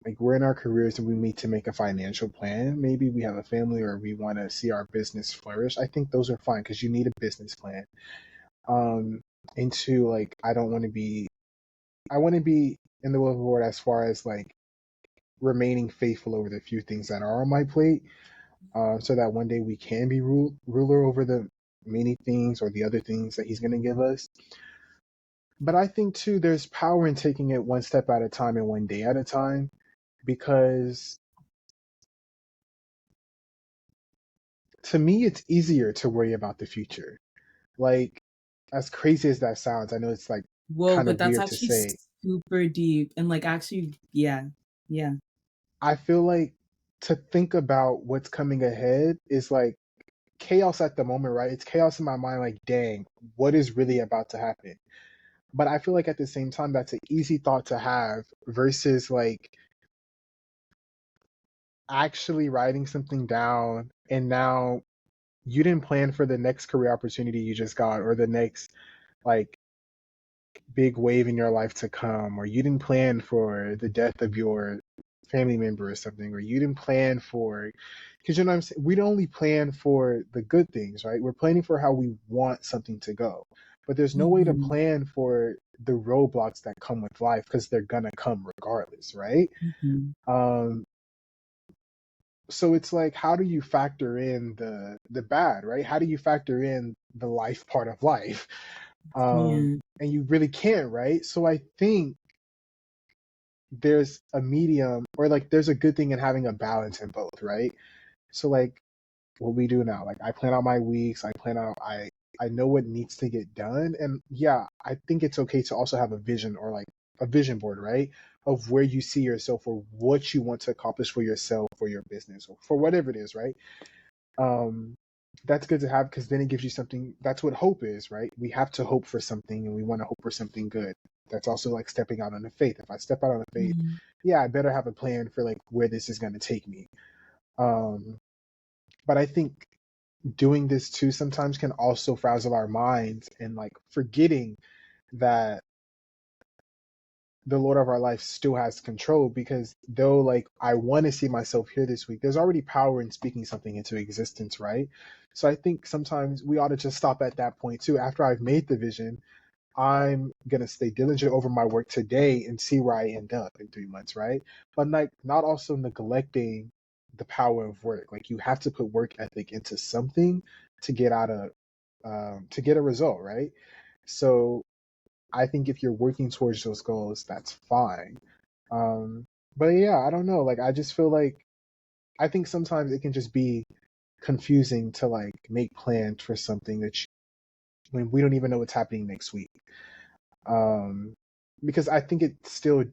like we're in our careers and we need to make a financial plan. Maybe we have a family or we want to see our business flourish. I think those are fine because you need a business plan. Um, into like I want to be in the will of the Lord as far as like remaining faithful over the few things that are on my plate, so that one day we can be ruler over the many things or the other things that He's going to give us. But I think too, there's power in taking it one step at a time and one day at a time, because to me, it's easier to worry about the future. Like, as crazy as that sounds, I know it's like Whoa, kind but of that's weird to actually say. super deep and like actually, yeah, yeah. I feel like to think about what's coming ahead is like chaos at the moment, right? It's chaos in my mind, like, dang, what is really about to happen? But I feel like at the same time, that's an easy thought to have versus like actually writing something down and now you didn't plan for the next career opportunity you just got or the next like big wave in your life to come, or you didn't plan for the death of your family member or something, or you didn't plan for, because you know what I'm saying, we don't only plan for the good things, right? We're planning for how we want something to go, but there's no way to Mm-hmm. plan for the roadblocks that come with life because they're gonna come regardless, right? Mm-hmm. um so it's like, how do you factor in the bad, right? How do you factor in the life part of life? Yeah. And you really can't, right? So I think there's a medium, or like there's a good thing in having a balance in both, right? So like what we do now, like I plan out my weeks, I know what needs to get done, and yeah, I think it's okay to also have a vision, or like a vision board, right, of where you see yourself or what you want to accomplish for yourself, for your business, or for whatever it is, right? um that's good to have because then it gives you something. That's what hope is, right? We have to hope for something and we want to hope for something good. That's also like stepping out on the faith. If I step out on the faith, Mm-hmm. yeah, I better have a plan for like where this is going to take me. Um, but I think doing this too sometimes can also frazzle our minds and like forgetting that the Lord of our life still has control because though like I want to see myself here this week, there's already power in speaking something into existence, right? So I think sometimes we ought to just stop at that point too. After I've made the vision, I'm gonna stay diligent over my work today and see where I end up in 3 months, right? But like not also neglecting the power of work. Like you have to put work ethic into something to get out of to get a result, right? So I think if you're working towards those goals, that's fine. Um, but yeah, I don't know. Like I just feel like I think sometimes it can just be confusing to like make plans for something that when we don't even know what's happening next week. Um, because I think it still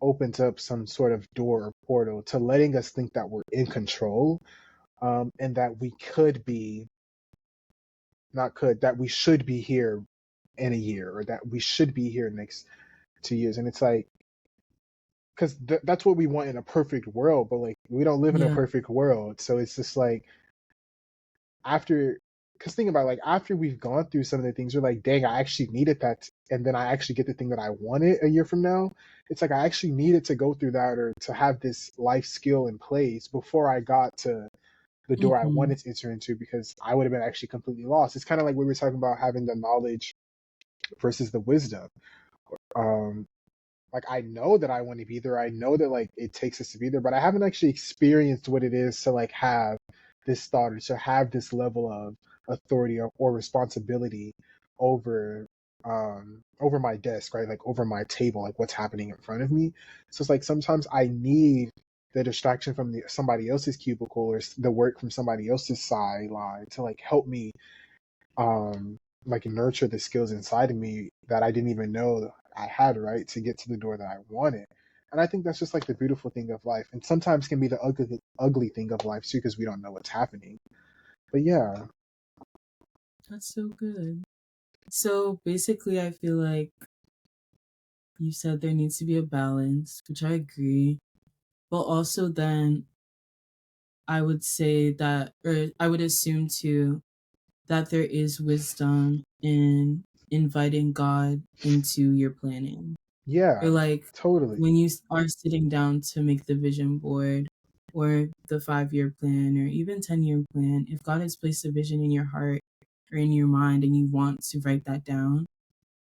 opens up some sort of door or portal to letting us think that we're in control, and that we could be not could that we should be here in a year or that we should be here next 2 years. And it's like because that's what we want in a perfect world, but like we don't live in a Yeah. perfect world, so it's just like after because think about it, like after we've gone through some of the things, we're like, dang, I actually needed that, and then I actually get the thing that I wanted a year from now. It's like I actually needed to go through that or to have this life skill in place before I got to the door I Mm-hmm. wanted to enter into because I would have been actually completely lost. It's kind of like we were talking about having the knowledge versus the wisdom. Um, like I know that I want to be there. I know that like it takes us to be there, but I haven't actually experienced what it is to like have this thought or to have this level of authority or responsibility over over my desk, right? Like over my table, like what's happening in front of me. So it's like sometimes I need the distraction from somebody else's cubicle or the work from somebody else's sideline to like help me um like nurture the skills inside of me that I didn't even know I had, right, to get to the door that I wanted. And I think that's just like the beautiful thing of life, and sometimes can be the ugly thing of life too because we don't know what's happening. But yeah, That's so good. So basically, I feel like you said there needs to be a balance, which I agree. But also, then I would say that, or I would assume too, that there is wisdom in inviting God into your planning. Or yeah, like totally. when you are sitting down to make the vision board or the 5 year plan or even 10 year plan, if God has placed a vision in your heart or in your mind and you want to write that down,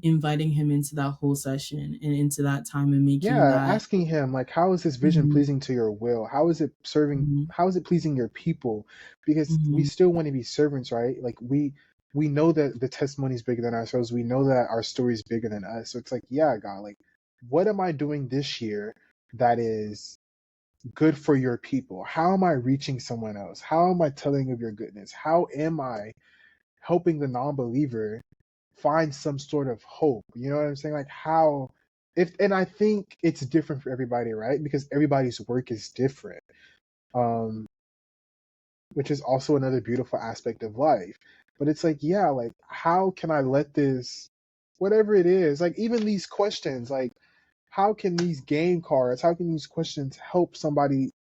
inviting Him into that whole session and into that time and making Yeah, that. asking him like how is this vision Mhm, pleasing to your will? How is it serving, mhm, how is it pleasing your people? Because we mhm, still want to be servants, right? Like we know that the testimony is bigger than ourselves. We know that our story is bigger than us. So it's like, yeah, God, like what am I doing this year that is good for your people? How am I reaching someone else? How am I telling of your goodness? How am I helping the non-believer find some sort of hope? You know what I'm saying? Like how if and I think it's different for everybody, right? Because everybody's work is different. Um, which is also another beautiful aspect of life. But it's like, yeah, like how can I let this whatever it is, like even these questions, like how can these game cards, how can these questions help somebody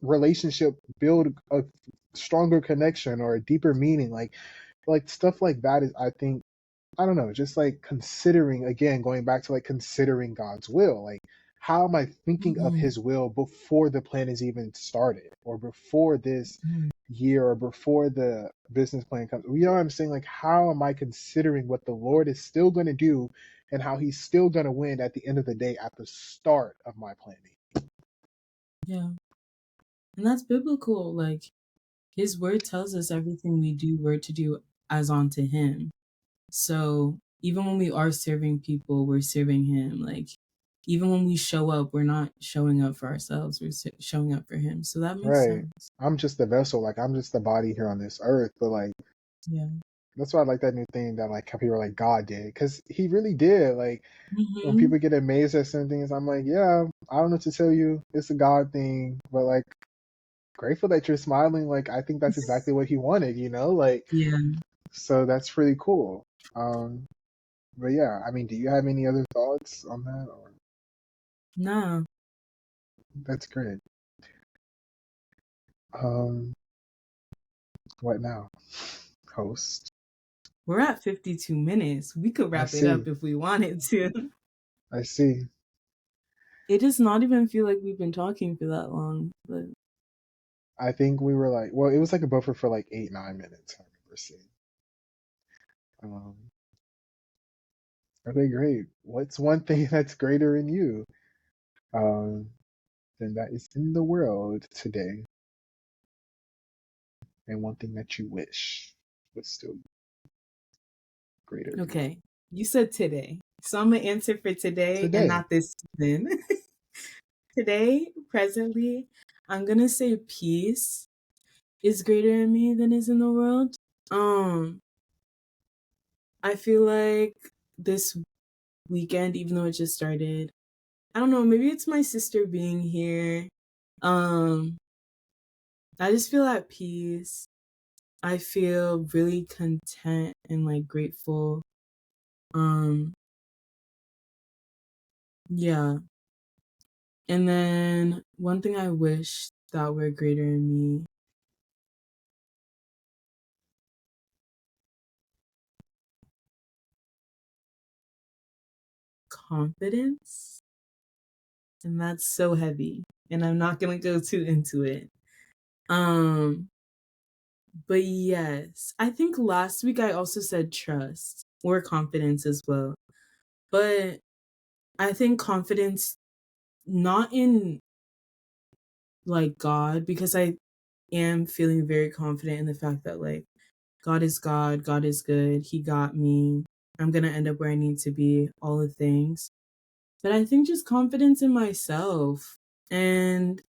relationship build a stronger connection or a deeper meaning? Like stuff like that is I think I don't know, just like considering again, going back to like considering God's will. Like, how am I thinking of mhm, His will before the plan is even started, or before this mhm. year, or before the business plan comes? You know what I'm saying? Like, how am I considering what the Lord is still going to do, and how He's still going to win at the end of the day at the start of my planning? Yeah. And that's biblical. Like His word tells us everything we do, we're to do as unto Him. So even when we are serving people, we're serving Him. Like even when we show up, we're not showing up for ourselves. We're showing up for Him. So that makes Right. sense. I'm just the vessel, like I'm just the body here on this earth, but like Yeah. that's why I like that new thing that like how people are like God did, because He really did. Like when Hmm. people get amazed at certain things, I'm like, yeah, I don't know what to tell you. It's a God thing, but like grateful that you're smiling. Like, I think that's exactly what he wanted, you know? Like, Yeah. so that's pretty cool. Um, but yeah, I mean, do you have any other thoughts on that? Or Nah. that's great. Um, what now, host? We're at 52 minutes. We could I wrap it see. up if we wanted to. I see. It does not even feel like we've been talking for that long. But I think we were like, well, it was like a buffer for like 8, 9 minutes. I remember seeing. Um, okay, great. What's one thing that's greater in you um, than that is in the world today, and one thing that you wish was still greater in you okay. You said today. So I'm gonna answer for today and today? not this season. Today, presently, I'm gonna say peace is greater in me than is in the world. Um, I feel like this weekend, even though it just started, I don't know, maybe it's my sister being here. Um, I just feel at peace. I feel really content and like grateful. Um, yeah. And then one thing I wish that were greater in me, confidence. And that's so heavy. And I'm not gonna go too into it. Um, but yes, I think last week I also said trust or confidence as well. But I think confidence not in like God, because I am feeling very confident in the fact that like God, God is good, He got me. I'm gonna end up where I need to be, all the things. But I think just confidence in myself and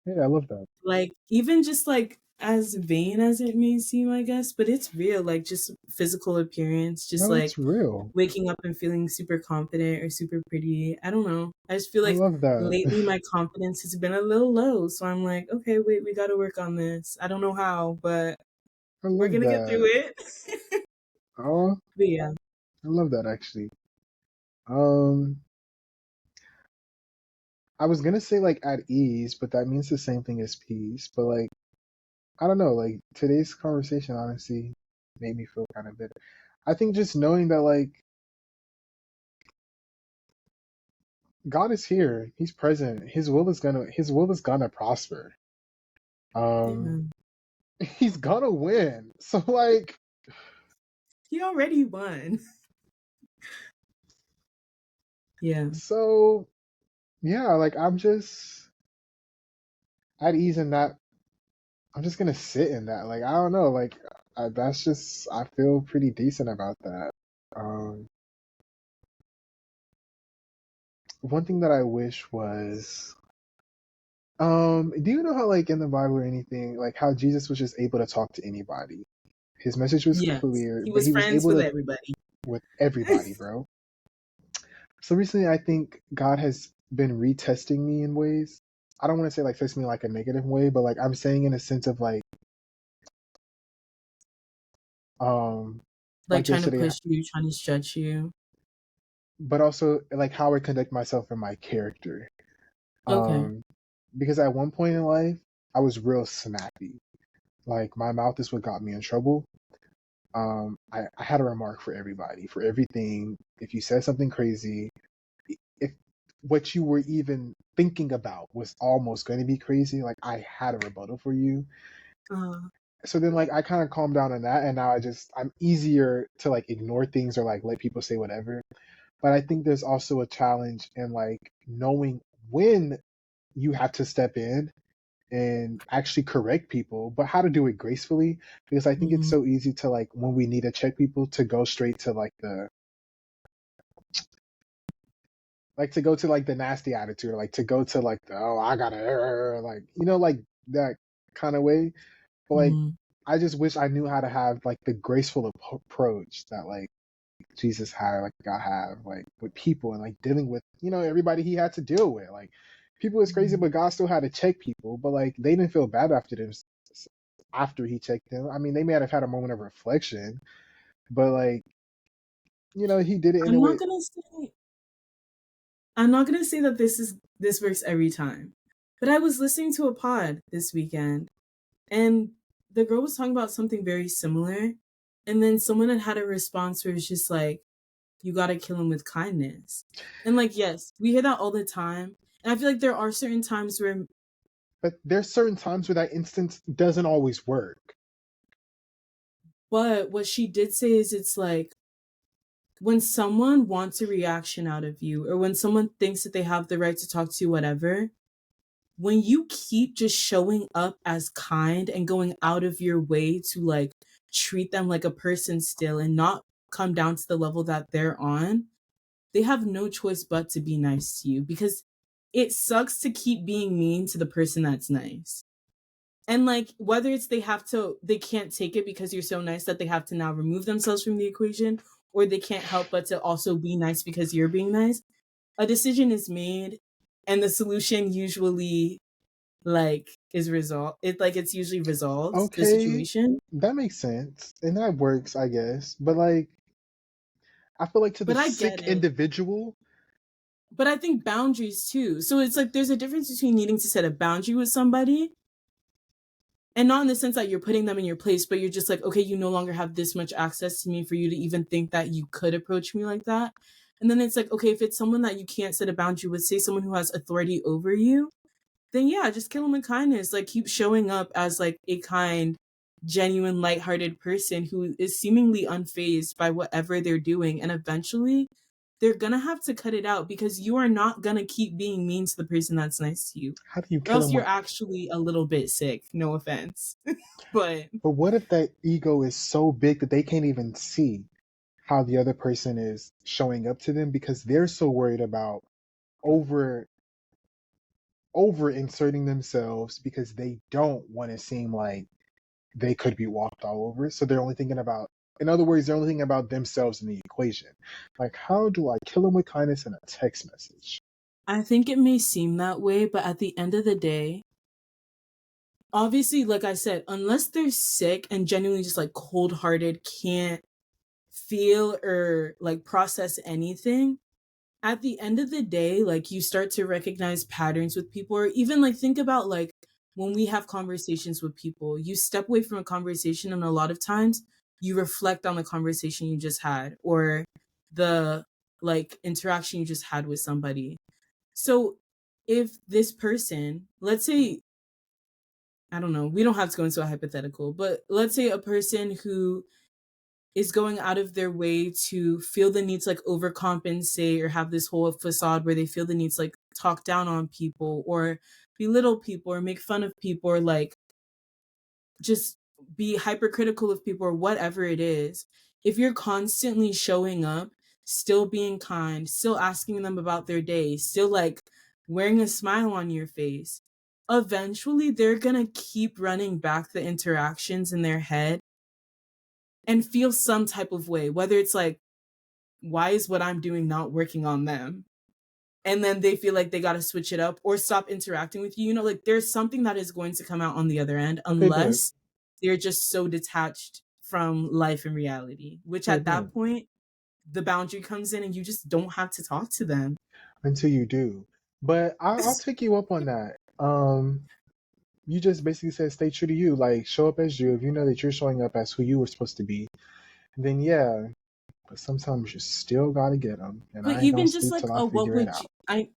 Yeah, I love that. like even just like as vain as it may seem, I guess, but it's real, like just physical appearance, just No, like it's real. waking up and feeling super confident or super pretty. I don't know. I just feel I like love that. lately my confidence has been a little low. So I'm like, okay, wait, we got to work on this. I don't know how, but I we're love going to get through that. it. Oh, But yeah. I love that actually. Um, I was gonna say like at ease, but that means the same thing as peace. But like, I don't know. Like today's conversation honestly made me feel kind of bitter. I think just knowing that like God is here, He's present. His will is gonna prosper. Um, Amen. He's gonna win. So like, He already won. Yeah. so yeah, like I'm just at ease in that. I'm just gonna sit in that. Like I don't know. Like that's just I feel pretty decent about that. Um, One thing that I wish was do you know how like in the Bible or anything, like how Jesus was just able to talk to anybody? His message was Yes. clear, He but was he was friends able with to everybody. with everybody, bro. So recently I think God has been retesting me in ways. I don't want to say like test me like a negative way, but like I'm saying in a sense of um Like like trying to yesterday, push you, trying to stretch you. but also like how I conduct myself in my character. Okay. Um because at one point in life I was real snappy. Like my mouth is what got me in trouble. I had a remark for everybody, for everything. If you said something crazy, if what you were even thinking about was almost going to be crazy, like I had a rebuttal for you. Uh, So then like I kind of calmed down on that, and now I'm easier to like ignore things or like let people say whatever. But I think there's also a challenge in like knowing when you have to step in and actually correct people, but how to do it gracefully. Because I think it's mhm. so easy to like when we need to check people to go straight to to go to like the nasty attitude, or like to go to like the oh I gotta like like that kind of way. But like Mhm. I just wish I knew how to have like the graceful approach that like Jesus had, like I have like with people and like dealing with everybody he had to deal with. Like People is crazy, Mhm. but God still had to check people. But like they didn't feel bad after them after he checked them. I mean, they may have had a moment of reflection, but like he did it in I'm a not way. gonna say I'm not gonna say that this works every time. But I was listening to a pod this weekend and the girl was talking about something very similar. And then someone had a response where it's just like, you gotta kill him with kindness. And like, yes, we hear that all the time. And I feel like there are certain times where, But there's certain times where that instance doesn't always work. but what she did say is it's like when someone wants a reaction out of you, or when someone thinks that they have the right to talk to you, whatever, when you keep just showing up as kind and going out of your way to like treat them like a person still and not come down to the level that they're on, they have no choice but to be nice to you because it sucks to keep being mean to the person that's nice. And like whether it's they can't take it because you're so nice that they have to now remove themselves from the equation, or they can't help but to also be nice because you're being nice, a decision is made and the solution usually like is resolved. It's usually resolved the Okay, situation. that makes sense and that works, I guess. But like, I feel like to the But I get sick it. individual, But I think boundaries too. So it's like there's a difference between needing to set a boundary with somebody, and not in the sense that you're putting them in your place, but you're just like, okay, you no longer have this much access to me for you to even think that you could approach me like that. And then it's like, okay, if it's someone that you can't set a boundary with, say someone who has authority over you, then yeah, just kill them with kindness. Like keep showing up as like a kind, genuine, lighthearted person who is seemingly unfazed by whatever they're doing. And eventually they're gonna have to cut it out because you are not gonna keep being mean to the person that's nice to you. how do you Or kill else him you're with? actually a little bit sick. No offense. But But what if that ego is so big that they can't even see how the other person is showing up to them because they're so worried about over over inserting themselves because they don't want to seem like they could be walked all over. So they're only thinking about, in other words, they're only thinking about themselves in the equation. Like, how do I kill them with kindness in a text message? I think it may seem that way, but at the end of the day, obviously, like I said, unless they're sick and genuinely just like cold hearted, can't feel or like process anything, at the end of the day, like you start to recognize patterns with people, or even like think about like when we have conversations with people, you step away from a conversation, and a lot of times you reflect on the conversation you just had or the like interaction you just had with somebody. So if this person, let's say, I don't know, we don't have to go into a hypothetical, but let's say a person who is going out of their way to feel the need to like overcompensate or have this whole facade where they feel the need to like talk down on people or belittle people or make fun of people or like just be hypercritical of people or whatever it is. If you're constantly showing up, still being kind, still asking them about their day, still like wearing a smile on your face, eventually they're gonna keep running back the interactions in their head and feel some type of way, whether it's like, why is what I'm doing not working on them? And then they feel like they got to switch it up or stop interacting with you. You know, like there's something that is going to come out on the other end Okay, but unless they're just so detached from life and reality, which okay, at but that point, the boundary comes in and you just don't have to talk to them. until you do. But I'll take you up on that. You just basically said stay true to you. Like show up as you. If you know that you're showing up as who you were supposed to be, then yeah. But sometimes you still gotta get them, and But I ain't gonna even just sleep like till I a what figure it would out. I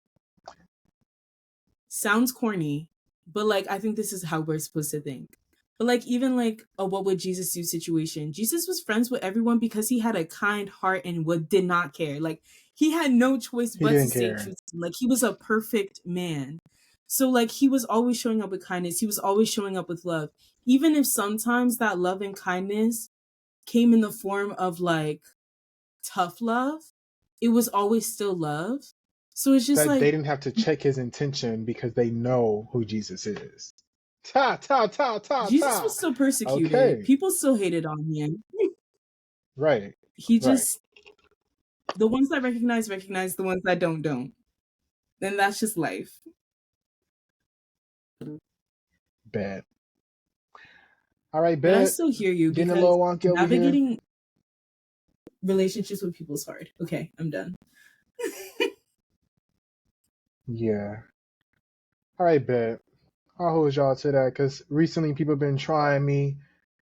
sounds corny, but like I think this is how we're supposed to think. But like even like a what would Jesus do situation. Jesus was friends with everyone because he had a kind heart and would did not care. Like he had no choice He but to didn't stay care. true to him. Like he was a perfect man. So like he was always showing up with kindness. He was always showing up with love. Even if sometimes that love and kindness came in the form of like tough love, it was always still love. So it's just That they like didn't have to check his intention because they know who Jesus is. Ta ta ta ta Jesus ta. was still persecuted. Okay, People still hated on him. right, He right. just the ones that recognize recognize, the ones that don't don't. Then that's just life. Bet. All right, But I bet. still hear you Getting a because little wonky over here. navigating relationships with people is hard. Okay, I'm done. Yeah. All right, bet. I'll hold y'all to that because recently people been trying me,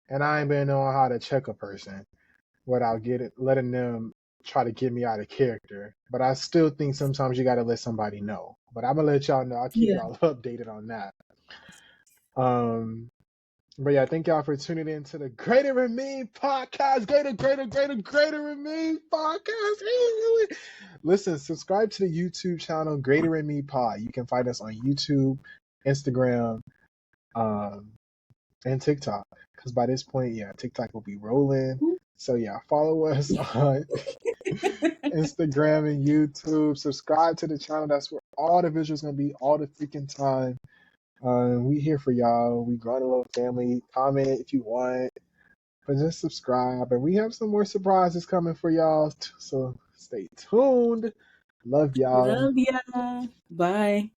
and I ain't been knowing how to check a person without letting them try to get me out of character. But I still think sometimes you gotta let somebody know. But I'm gonna let y'all know. I'll keep Yeah. y'all updated on that. Um, but yeah, thank y'all for tuning in to the Greater and Me podcast. Greater and Me podcast. Listen, subscribe to the YouTube channel Greater and Me Pod. You can find us on YouTube, Instagram, and TikTok. Because by this point, yeah, TikTok will be rolling. So yeah, follow us on Instagram and YouTube. Subscribe to the channel. That's where all the visuals gonna be all the freaking time. We here for y'all. We growing a little family. Comment if you want, but just subscribe. And we have some more surprises coming for y'all. So stay tuned. Love y'all. Love ya. Bye.